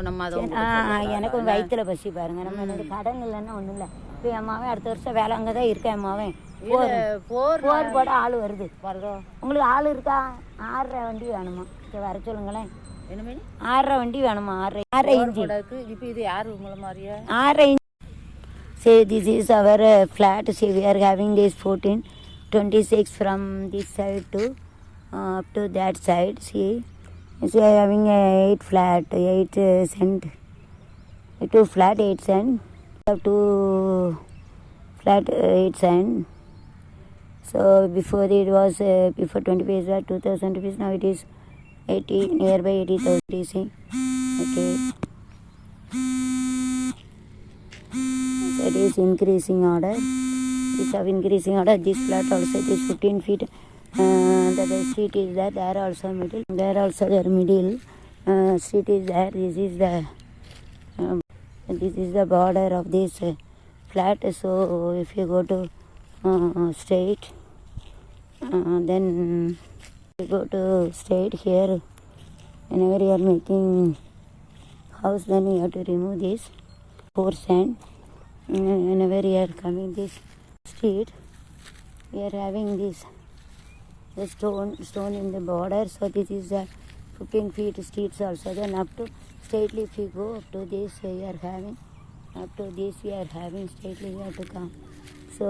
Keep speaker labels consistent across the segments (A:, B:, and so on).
A: நம்ம அதை
B: எனக்கும் வயிற்றுல பசி பாருங்க. நம்ம எனக்கு கடன் இல்லைன்னா ஒன்றும் இல்லை. இப்போ என் மாவன் அடுத்த வருஷம் வேலை அங்கே தான் இருக்கேன். என் மாவன் போர் போட ஆள் வருது. உங்களுக்கு ஆள் இருக்கா? 6.5 வண்டி வேணுமா? சரி வர சொல்லுங்களேன். என்ன 6.5 வண்டி வேணுமா? 6.5 இன்ச்சு.
A: இப்போ இது யார் உங்களை மாதிரியா?
B: 6.5 inch. Say this is our flat. See we are having this 1426 from this side to up to that side. See we are having 8 flat 8 cent 2 flat 8 cent up to flat 8 cent. So before it was before 20 paise was 2000 rupees. Now it is 80 nearby 80,000. See, okay. So it is increasing order. It's of increasing order. This flat also it is 15 feet. The street is there. There also middle. There also there middle. Street is there. This is the border of this flat. So if you go to straight, then you go to straight here. Whenever you are making house, then you have to remove this 4 sand. Whenever you are coming this street, we are having this the stone in the border. So this is the 15 feet streets also. Then up to straightly if you go up to this we are having up to this we are having straightly we have to come. So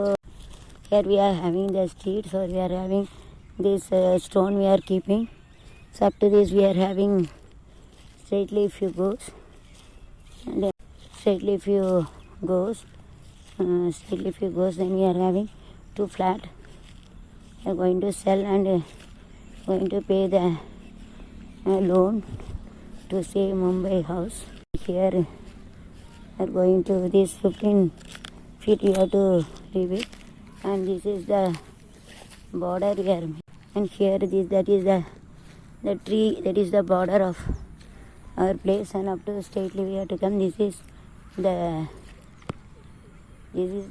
B: here we are having the street. So we are having this stone we are keeping. So up to this we are having straightly if you goes and then straightly if you goes then we are having 2 flat. We are going to sell and going to pay the loan to save Mumbai house. Here we are going to this 15 feet you have to leave it, and this is the border here, and here that is the tree, that is the border of our place, and up to straightly we have to come. This is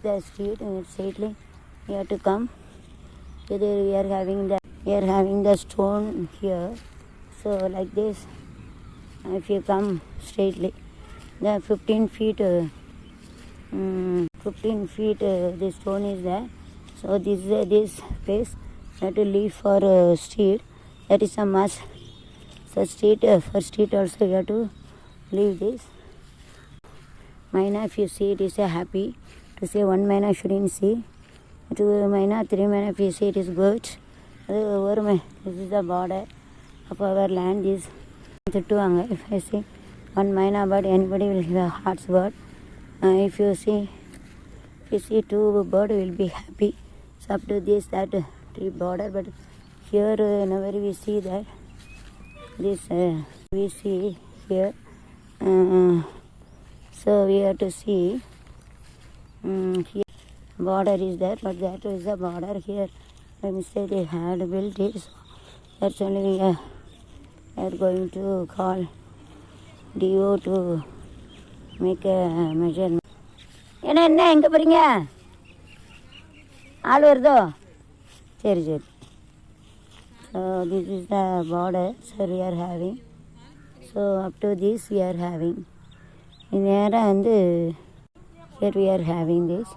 B: the street, and straightly we have to come. So there we are having the stone here. So like this, if you come straightly, the 15 feet the stone is there. So this place you have to leave for street. That is a must. So street for street also you have to leave this. Maina, if you see it is a happy. To say 1 maina shouldn't see. 2 maina, 3 maina if you see it is good. This is the border of our land. Is if I see 1 maina bird, anybody will have a heart's bird. If you see 2 bird will be happy. So up to this that tree border, but here whenever we see that this we see here, so we have to see here border is there, but that is the border here. By mistake they had built it, so that's only we are going to call DO to make a measurement. என்ன எங்கே போகிறீங்க? ஆள் வருதோ? சரி. So this is the border. So we are having. So up to this we are having. நேராக வந்து here we are having this.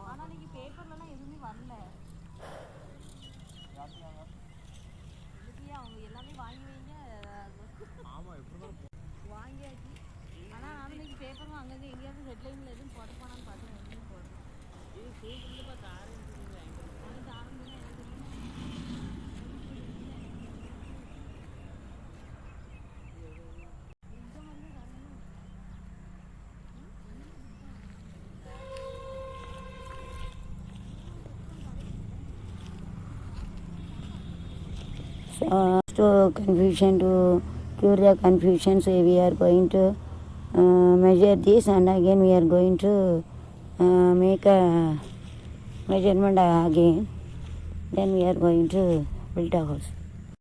B: To cure the confusion, so we are going to measure this, and again we are going to make a measurement again. Then we are going to build a house.